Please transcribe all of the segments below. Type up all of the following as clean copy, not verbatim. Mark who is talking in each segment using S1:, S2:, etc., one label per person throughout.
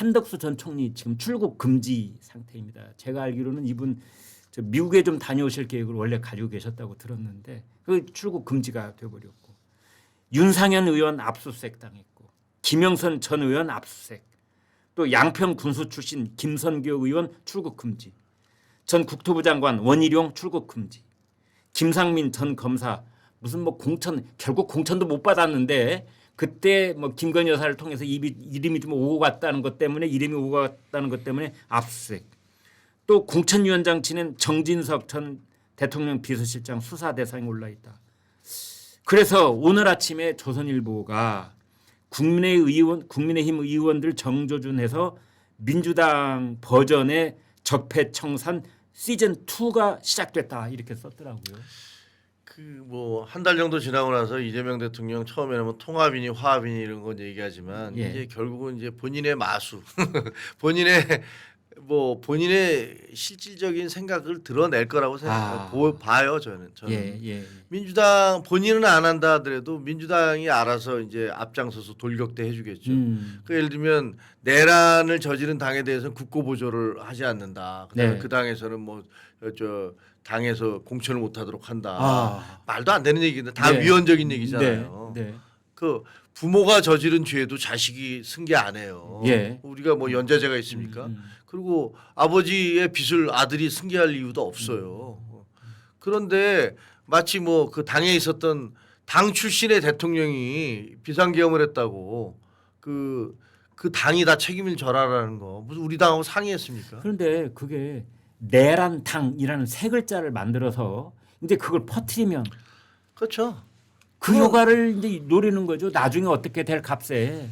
S1: 한덕수 전 총리 지금 출국 금지 상태입니다. 제가 알기로는 이분 저 미국에 좀 다녀오실 계획을 원래 가지고 계셨다고 들었는데 그 출국 금지가 돼버렸고 윤상현 의원 압수수색 당했고 김영선 전 의원 압수수색 또 양평 군수 출신 김선교 의원 출국 금지 전 국토부 장관 원희룡 출국 금지 김상민 전 검사 무슨 뭐 공천 결국 공천도 못 받았는데 그때 뭐 김건희 여사를 통해서 이름이 좀 오고 갔다는 것 때문에 이름이 오고 갔다는 것 때문에 압수수색 또 공천위원장 지낸 정진석 전 대통령 비서실장 수사 대상에 올라 있다. 그래서 오늘 아침에 조선일보가 국민의힘 의원들 정조준해서 민주당 버전의 적폐청산 시즌 2가 시작됐다 이렇게 썼더라고요.
S2: 그 뭐 한 달 정도 지나고 나서 이재명 대통령 처음에는 뭐 통합이니 화합이니 이런 건 얘기하지만
S1: 예.
S2: 이제 결국은 이제 본인의 마수, 본인의 실질적인 생각을 드러낼 거라고 봐요 저는.
S1: 예.
S2: 민주당 본인은 안 한다 하더라도 민주당이 알아서 이제 앞장서서 돌격대 해주겠죠. 그 예를 들면 내란을 저지른 당에 대해서는 국고보조를 하지 않는다. 그다음에
S1: 네.
S2: 그 당에서는 뭐 저 당에서 공천을 못하도록 한다. 말도 안 되는 얘기인데 다
S1: 네.
S2: 위헌적인 얘기잖아요.
S1: 네.
S2: 그 부모가 저지른 죄도 자식이 승계 안 해요.
S1: 예.
S2: 우리가 뭐 연좌제가 있습니까? 그리고 아버지의 빚을 아들이 승계할 이유도 없어요. 그런데 마치 뭐 그 당에 있었던 당 출신의 대통령이 비상계엄을 했다고 그 당이 다 책임을 져라라는 거 무슨 우리 당하고 상의했습니까?
S1: 그런데 그게 내란당이라는 세 글자를 만들어서 이제 그걸 퍼뜨리면
S2: 그렇죠.
S1: 그 효과를 이제 노리는 거죠. 나중에 어떻게 될 값에.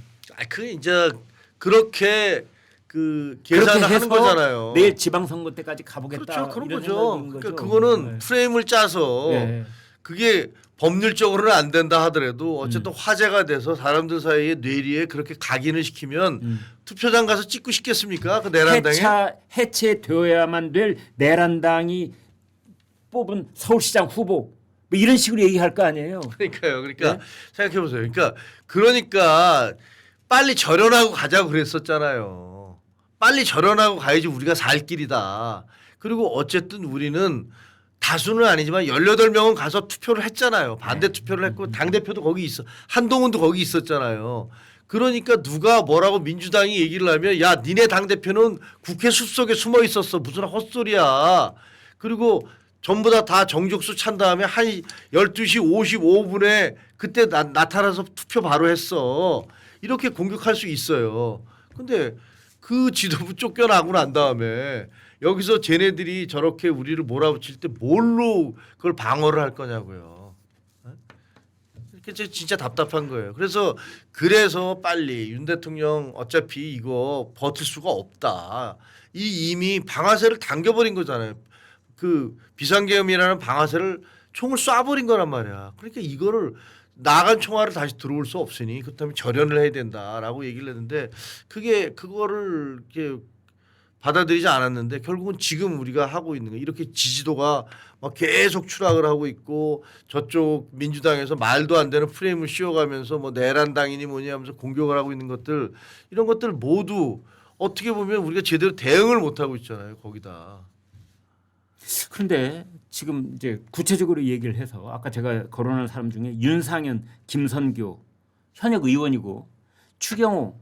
S2: 그 이제 그렇게 그 계산을 하는 거잖아요.
S1: 내일 지방선거 때까지 가보겠다.
S2: 그렇죠. 그런
S1: 이런
S2: 거죠.
S1: 생각인
S2: 그러니까
S1: 거죠.
S2: 그거는
S1: 네.
S2: 프레임을 짜서
S1: 네.
S2: 그게 법률적으로는 안 된다 하더라도 어쨌든 화제가 돼서 사람들 사이에 뇌리에 그렇게 각인을 시키면 투표장 가서 찍고 싶겠습니까? 그 내란당에
S1: 해체되어야만 될 내란당이 뽑은 서울시장 후보 뭐 이런 식으로 얘기할 거 아니에요.
S2: 그러니까요. 그러니까
S1: 네?
S2: 생각해 보세요. 그러니까 빨리 절연하고 가자고 그랬었잖아요. 빨리 절연하고 가야지 우리가 살 길이다. 그리고 어쨌든 우리는 다수는 아니지만 18명은 가서 투표를 했잖아요. 반대 투표를 했고 당대표도 거기 있어. 한동훈도 거기 있었잖아요. 그러니까 누가 뭐라고 민주당이 얘기를 하면 야 니네 당대표는 국회 숲속에 숨어 있었어. 무슨 헛소리야. 그리고 전부 다 정족수 찬 다음에 한 12시 55분에 그때 나타나서 투표 바로 했어. 이렇게 공격할 수 있어요. 근데 그 지도부 쫓겨나고 난 다음에 여기서 쟤네들이 저렇게 우리를 몰아붙일 때 뭘로 그걸 방어를 할 거냐고요. 이렇게 진짜 답답한 거예요. 그래서 빨리 윤 대통령 어차피 이거 버틸 수가 없다. 이미 방아쇠를 당겨버린 거잖아요. 그 비상계엄이라는 방아쇠를 총을 쏴버린 거란 말이야. 그러니까 이거를 나간 총알을 다시 들어올 수 없으니 그렇다면 절연을 해야 된다라고 얘기를 했는데 그거를 이렇게 받아들이지 않았는데 결국은 지금 우리가 하고 있는 거 이렇게 지지도가 막 계속 추락을 하고 있고 저쪽 민주당에서 말도 안 되는 프레임을 씌워가면서 뭐 내란당이니 뭐니 하면서 공격을 하고 있는 것들 이런 것들 모두 어떻게 보면 우리가 제대로 대응을 못 하고 있잖아요. 거기다.
S1: 그런데 지금 이제 구체적으로 얘기를 해서 아까 제가 거론한 사람 중에 윤상현, 김선교 현역 의원이고 추경호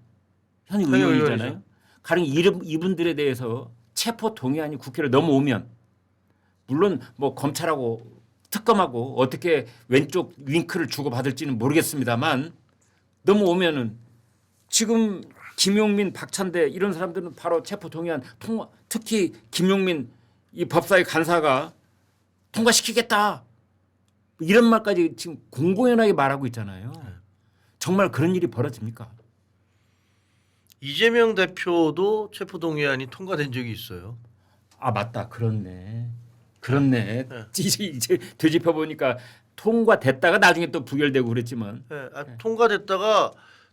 S1: 현역 의원이잖아요. 가령 이분들에 대해서 체포 동의안이 국회로 넘어오면 물론 뭐 검찰하고 특검하고 어떻게 왼쪽 윙크를 주고 받을지는 모르겠습니다만 넘어오면은 지금 김용민, 박찬대 이런 사람들은 바로 체포 동의안 통과, 특히 김용민 이 법사위 간사가 통과시키겠다 이런 말까지 지금 공공연하게 말하고 있잖아요. 정말 그런 일이 벌어집니까?
S2: 이재명 대표도 체포동의안이 통과된 적이 있어요.
S1: 아 맞다, 그렇네. 이제 되짚어 보니까 통과됐다가 나중에 또 부결되고 그랬지만.
S2: 네,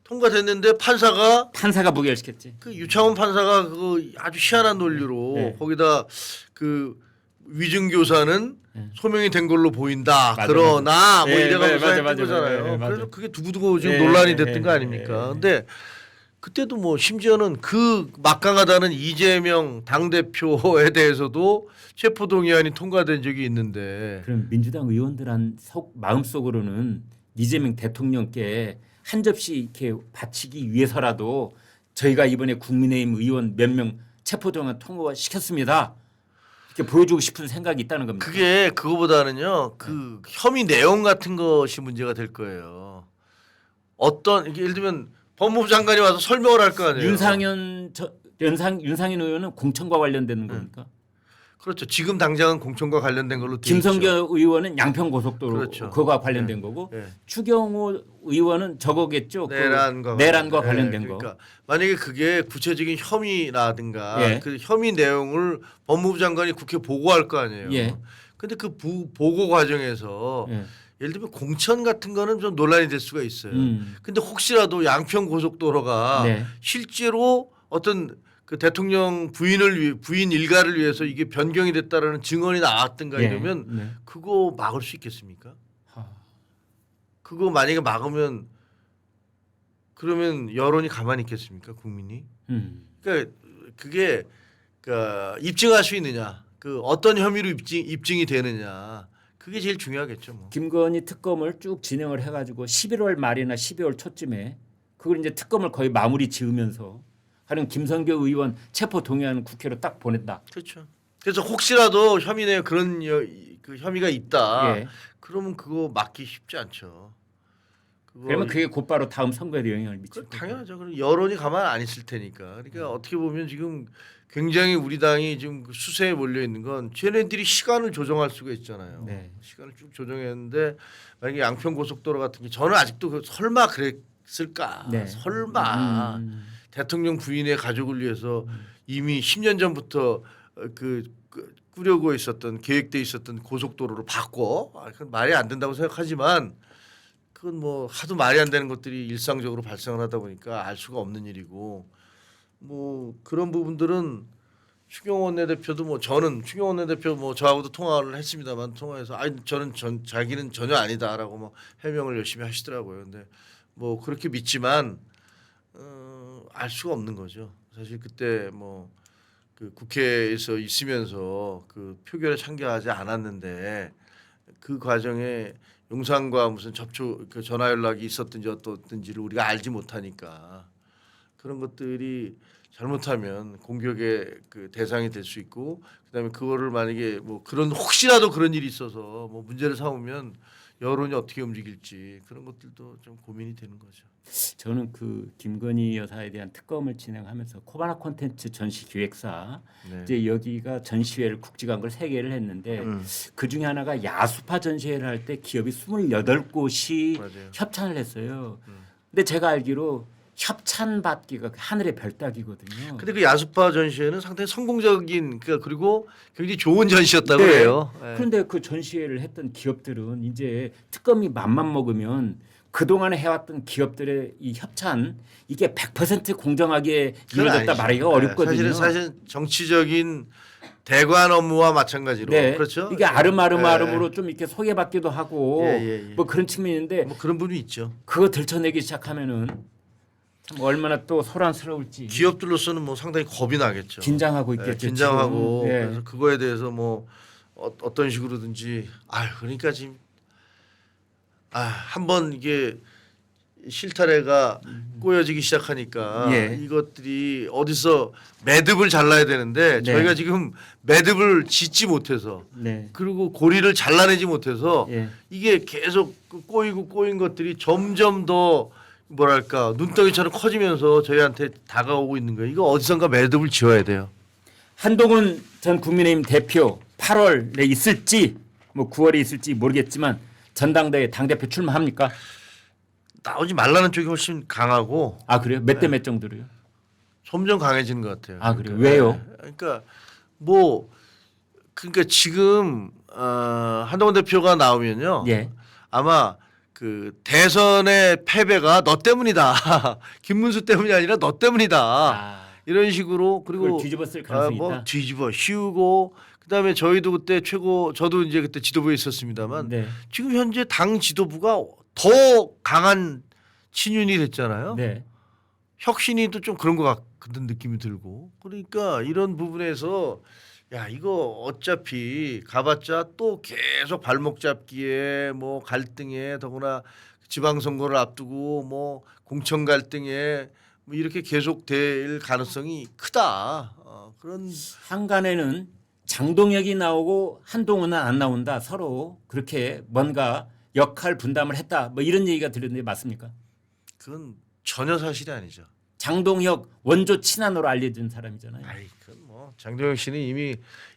S2: 통과됐는데 판사가
S1: 부결시켰지.
S2: 그 유창훈 판사가 그거 아주 희한한 논리로
S1: 네.
S2: 거기다 그 위증교사는 소명이 된 걸로 보인다.
S1: 맞아,
S2: 그러나 뭐
S1: 네,
S2: 이래가면서
S1: 맞아,
S2: 했던
S1: 맞아,
S2: 거잖아요.
S1: 맞아.
S2: 그래서 그게 두고두고 지금
S1: 네,
S2: 논란이
S1: 네,
S2: 됐던 거
S1: 네,
S2: 아닙니까?
S1: 네.
S2: 근데 그때도 뭐 심지어는 그 막강하다는 이재명 당대표에 대해서도 체포동의안이 통과된 적이 있는데
S1: 그럼 민주당 의원들한 마음속으로는 이재명 대통령께 한 접시 이렇게 바치기 위해서라도 저희가 이번에 국민의힘 의원 몇 명 체포동의안 통과시켰습니다. 이렇게 보여주고 싶은 생각이 있다는 겁니다.
S2: 그게 그거보다는요. 그 혐의 내용 같은 것이 문제가 될 거예요. 어떤 이게 예를 들면 법무부 장관이 와서 설명을 할 거 아니에요.
S1: 윤상현 의원은 공천과 관련되는 겁니까?
S2: 그렇죠. 지금 당장은 공천과 관련된 걸로 돼
S1: 김성교
S2: 있죠.
S1: 의원은 양평 고속도로
S2: 그렇죠.
S1: 그거와 관련된 거고
S2: 네.
S1: 추경호 의원은 저거겠죠.
S2: 내란과
S1: 관련된 거.
S2: 그러니까 만약에 그게 구체적인 혐의라든가
S1: 예.
S2: 그 혐의 내용을 법무부 장관이 국회에 보고할 거 아니에요.
S1: 예.
S2: 근데 그 보고 과정에서
S1: 예.
S2: 예를 들면 공천 같은 거는 좀 논란이 될 수가 있어요. 근데 혹시라도 양평 고속도로가
S1: 네.
S2: 실제로 어떤 그 대통령 부인 일가를 위해서 이게 변경이 됐다라는 증언이 나왔든가
S1: 예.
S2: 이러면
S1: 네.
S2: 그거 막을 수 있겠습니까?
S1: 하.
S2: 그거 만약에 막으면 그러면 여론이 가만히 있겠습니까? 국민이? 그러니까 그게 그러니까 입증할 수 있느냐, 그 어떤 혐의로 입증이 되느냐, 그게 제일 중요하겠죠. 뭐.
S1: 김건희 특검을 쭉 진행을 해가지고 11월 말이나 12월 초쯤에 그걸 이제 특검을 거의 마무리 지으면서 하는 김성교 의원 체포 동의안을 국회로 딱 보냈다.
S2: 그렇죠. 그래서 혹시라도 혐의 내에 그런 그 혐의가 있다.
S1: 예.
S2: 그러면 그거 막기 쉽지 않죠.
S1: 그러면 그게 곧바로 다음 선거에도 영향을 미치고.
S2: 당연하죠. 그럼 여론이 가만 안 있을 테니까. 그러니까 어떻게 보면 지금 굉장히 우리 당이 지금 그 수세에 몰려 있는 건 쟤네들이 시간을 조정할 수가 있잖아요.
S1: 네.
S2: 시간을 쭉 조정했는데 만약에 양평 고속도로 같은 게 저는 아직도 설마 그랬을까?
S1: 네.
S2: 설마 대통령 부인의 가족을 위해서 이미 10년 전부터 그 꾸려고 있었던 계획돼 있었던 고속도로를 바꿔? 그건 말이 안 된다고 생각하지만. 그건 뭐 하도 말이 안 되는 것들이 일상적으로 발생을 하다 보니까 알 수가 없는 일이고 뭐 그런 부분들은 추경호 원내대표도 뭐 저는 추경호 원내대표 뭐 저하고도 통화를 했습니다만 통화해서 아니 저는 자기는 전혀 아니다라고 뭐 해명을 열심히 하시더라고요. 근데 뭐 그렇게 믿지만 알 수가 없는 거죠. 사실 그때 뭐 그 국회에서 있으면서 그 표결에 참가하지 않았는데 그 과정에 용산과 무슨 그 전화 연락이 있었든지 어떻든지를 우리가 알지 못하니까 그런 것들이 잘못하면 공격의 그 대상이 될 수 있고 그다음에 그거를 만약에 뭐 그런 혹시라도 그런 일이 있어서 뭐 문제를 삼으면 여론이 어떻게 움직일지 그런 것들도 좀 고민이 되는 거죠.
S1: 저는 그 김건희 여사에 대한 특검을 진행하면서 코바나 콘텐츠 전시 기획사
S2: 네.
S1: 이제 여기가 전시회를 국지관걸 3개를 했는데 그 중에 하나가 야수파 전시회를 할 때 기업이 28곳이
S2: 맞아요.
S1: 협찬을 했어요. 근데 제가 알기로 협찬 받기가 하늘의 별 따기거든요.
S2: 근데 그 야수파 전시회는 상당히 성공적인 그리고 굉장히 좋은 전시였다고
S1: 네.
S2: 해요. 네.
S1: 그런데 그 전시회를 했던 기업들은 이제 특검이 맘만 먹으면 그동안에 해왔던 기업들의 이 협찬 이게 100% 공정하게 이루어졌다 말하기가 어렵거든요.
S2: 사실 정치적인 대관 업무와 마찬가지로
S1: 네.
S2: 그렇죠.
S1: 이게 아름아름으로 좀 이렇게 소개받기도 하고
S2: 예.
S1: 뭐 그런 측면인데
S2: 뭐 그런 부분이 있죠.
S1: 그거 들춰내기 시작하면은 참 얼마나 또 소란스러울지
S2: 기업들로서는 뭐 상당히 겁이 나겠죠.
S1: 긴장하고 있겠죠.
S2: 네, 긴장하고
S1: 지금. 예.
S2: 그래서 그거에 대해서 뭐 어떤 식으로든지 그러니까 지금 한번 이게 실타래가 꼬여지기 시작하니까
S1: 예.
S2: 이것들이 어디서 매듭을 잘라야 되는데
S1: 네.
S2: 저희가 지금 매듭을 짓지 못해서
S1: 네.
S2: 그리고 고리를 잘라내지 못해서
S1: 예.
S2: 이게 계속 꼬인 것들이 점점 더 뭐랄까 눈덩이처럼 커지면서 저희한테 다가오고 있는 거예요. 이거 어디선가 매듭을 지어야 돼요.
S1: 한동훈 전 국민의힘 대표 8월에 있을지 뭐 9월에 있을지 모르겠지만 전당대회 당대표 출마합니까?
S2: 나오지 말라는 쪽이 훨씬 강하고
S1: 아 그래요? 몇 대 몇 정도로요?
S2: 점점 강해지는 것 같아요.
S1: 아 그래요? 왜요?
S2: 그러니까 그러니까 지금 한동훈 대표가 나오면요.
S1: 예.
S2: 아마 그 대선의 패배가 너 때문이다. 김문수 때문이 아니라 너 때문이다. 이런 식으로 그리고
S1: 그걸 뒤집어 쓸 가능성이 있다.
S2: 뒤집어 씌우고 그다음에 저희도 그때 저도 이제 그때 지도부에 있었습니다만
S1: 네.
S2: 지금 현재 당 지도부가 더 강한 친윤이 됐잖아요.
S1: 네.
S2: 혁신이도 좀 그런 것 같은 느낌이 들고 그러니까 이런 부분에서 야 이거 어차피 가봤자 또 계속 발목 잡기에 뭐 갈등에 더구나 지방선거를 앞두고 뭐 공천 갈등에 뭐 이렇게 계속될 가능성이 크다. 그런
S1: 한간에는 장동혁이 나오고 한동훈은 안 나온다. 서로 그렇게 뭔가 역할 분담을 했다. 뭐 이런 얘기가 들렸는데 맞습니까?
S2: 그건 전혀 사실이 아니죠.
S1: 장동혁 원조 친한으로 알려진 사람이잖아요.
S2: 아이 그건 뭐 장동혁 씨는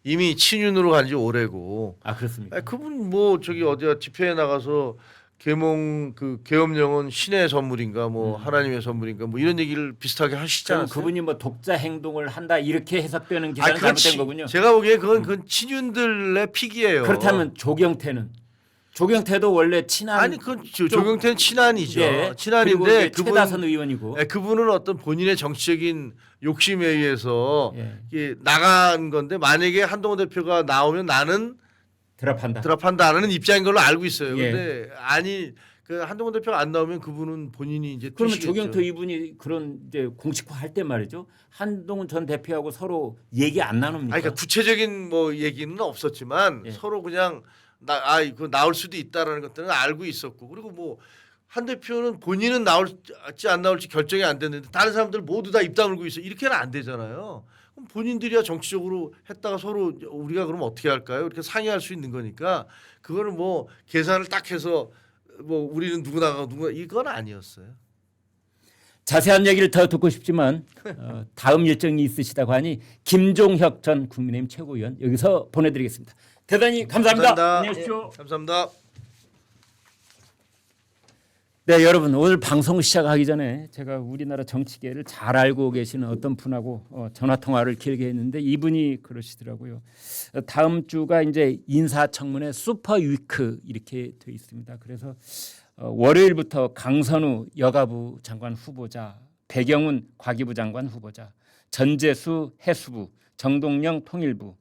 S2: 이미 친윤으로 간 지 오래고.
S1: 아 그렇습니까?
S2: 아니, 그분 뭐 저기 어디야 집회에 나가서 계엄령은 신의 선물인가 뭐 하나님의 선물인가 뭐 이런 얘기를 비슷하게 하시지
S1: 그럼
S2: 않았어요?
S1: 그분이 뭐 독자 행동을 한다 이렇게 해석되는
S2: 아니,
S1: 기사는
S2: 그건
S1: 잘못된 거군요.
S2: 제가 보기에 그건 친윤들의 픽이에요.
S1: 그렇다면 조경태도 원래 친한
S2: 아니 그건 조경태는 친한이죠.
S1: 예, 그리고
S2: 친한인데
S1: 이제 최다선 의원이고
S2: 그분은 어떤 본인의 정치적인 욕심에 의해서
S1: 예.
S2: 이게 나간 건데 만약에 한동훈 대표가 나오면 나는 드랍한다는 입장인 걸로 알고 있어요.
S1: 예.
S2: 근데 아니 그 한동훈 대표가 안 나오면 그분은 본인이 이제
S1: 그러면
S2: 뛰시겠죠.
S1: 조경태 이분이 그런 이제 공식화할 때 말이죠. 한동훈 전 대표하고 서로 얘기 안 나눕니까?
S2: 아니, 그러니까 구체적인 뭐 얘기는 없었지만
S1: 예.
S2: 서로 그냥 그 나올 수도 있다라는 것들은 알고 있었고 그리고 뭐 한 대표는 본인은 나올지 안 나올지 결정이 안 됐는데 다른 사람들 모두 다 입 다물고 있어 이렇게는 안 되잖아요. 그럼 본인들이야 정치적으로 했다가 서로 우리가 그럼 어떻게 할까요? 이렇게 상의할 수 있는 거니까 그거는 뭐 계산을 딱 해서 뭐 우리는 누구 나가고 누구 이건 아니었어요.
S1: 자세한 얘기를 더 듣고 싶지만 다음 일정이 있으시다고 하니 김종혁 전 국민의힘 최고위원 여기서 보내드리겠습니다. 대단히 감사합니다. 안녕히 계십시오.
S2: 감사합니다.
S1: 네, 여러분 오늘 방송 시작하기 전에 제가 우리나라 정치계를 잘 알고 계시는 어떤 분하고 전화 통화를 길게 했는데 이분이 그러시더라고요. 다음 주가 이제 인사청문회 슈퍼 위크 이렇게 돼 있습니다. 그래서 월요일부터 강선우 여가부 장관 후보자, 배경훈 과기부 장관 후보자, 전재수 해수부, 정동영 통일부,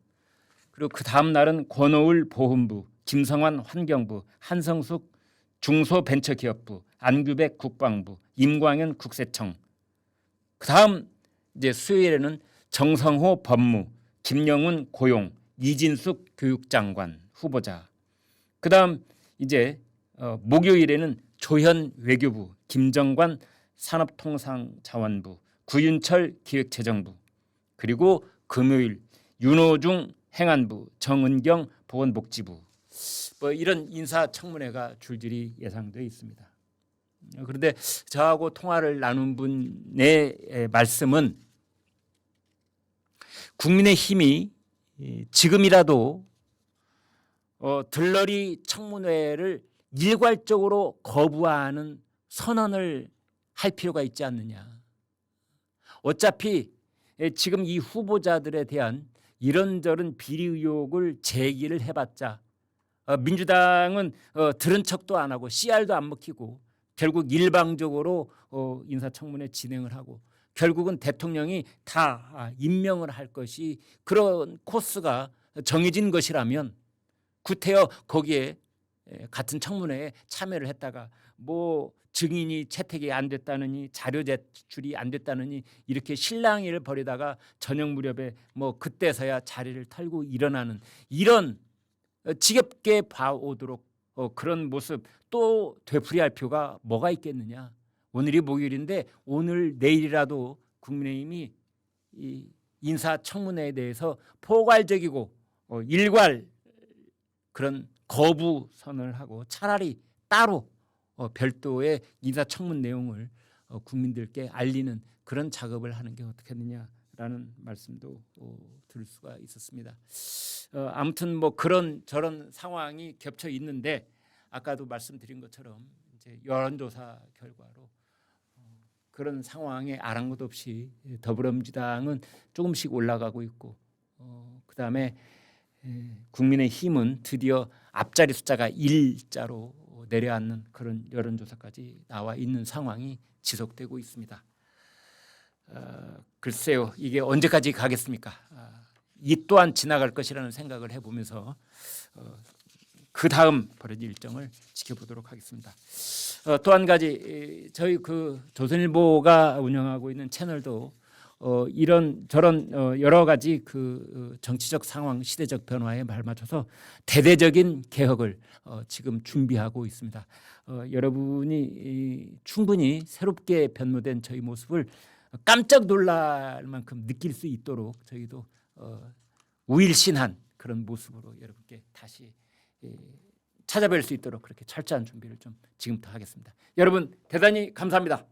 S1: 그리고 그 다음 날은 권오을 보훈부, 김성환 환경부, 한성숙 중소벤처기업부, 안규백 국방부, 임광현 국세청. 그 다음 이제 수요일에는 정성호 법무, 김영훈 고용, 이진숙 교육장관 후보자. 그 다음 이제 목요일에는 조현 외교부, 김정관 산업통상자원부, 구윤철 기획재정부, 그리고 금요일 윤호중 행안부, 정은경 보건복지부. 뭐 이런 인사청문회가 줄줄이 예상되어 있습니다. 그런데 저하고 통화를 나눈 분의 말씀은 국민의힘이 지금이라도 들러리 청문회를 일괄적으로 거부하는 선언을 할 필요가 있지 않느냐. 어차피 지금 이 후보자들에 대한 이런저런 비리 의혹을 제기를 해봤자 민주당은 들은 척도 안 하고 CR도 안 먹히고 결국 일방적으로 인사청문회 진행을 하고 결국은 대통령이 다 임명을 할 것이 그런 코스가 정해진 것이라면 구태여 거기에 같은 청문회에 참여를 했다가 뭐 증인이 채택이 안 됐다느니 자료 제출이 안 됐다느니 이렇게 실랑이를 벌이다가 저녁 무렵에 뭐 그때서야 자리를 털고 일어나는 이런 지겹게 봐오도록 그런 모습 또 되풀이할 필요가 뭐가 있겠느냐. 오늘이 목요일인데 오늘 내일이라도 국민의힘이 이 인사청문회에 대해서 포괄적이고 일괄 그런 거부 선언을 하고 차라리 따로 별도의 인사청문 내용을 국민들께 알리는 그런 작업을 하는 게 어떻겠느냐라는 말씀도 들을 수가 있었습니다. 아무튼 뭐 그런 저런 상황이 겹쳐 있는데 아까도 말씀드린 것처럼 이제 여론조사 결과로 그런 상황에 아랑곳 없이 더불어민주당은 조금씩 올라가고 있고 그다음에 국민의힘은 드디어 앞자리 숫자가 1자로 내려앉는 그런 여론조사까지 나와 있는 상황이 지속되고 있습니다. 글쎄요, 이게 언제까지 가겠습니까? 이 또한 지나갈 것이라는 생각을 해보면서 그 다음 벌어질 일정을 지켜보도록 하겠습니다. 또 한 가지 저희 그 조선일보가 운영하고 있는 채널도 이런 저런 여러 가지 그 정치적 상황, 시대적 변화에 발맞춰서 대대적인 개혁을 지금 준비하고 있습니다. 여러분이 충분히 새롭게 변모된 저희 모습을 깜짝 놀랄 만큼 느낄 수 있도록 저희도 우일신한 그런 모습으로 여러분께 다시 찾아뵐 수 있도록 그렇게 철저한 준비를 좀 지금부터 하겠습니다. 여러분 대단히 감사합니다.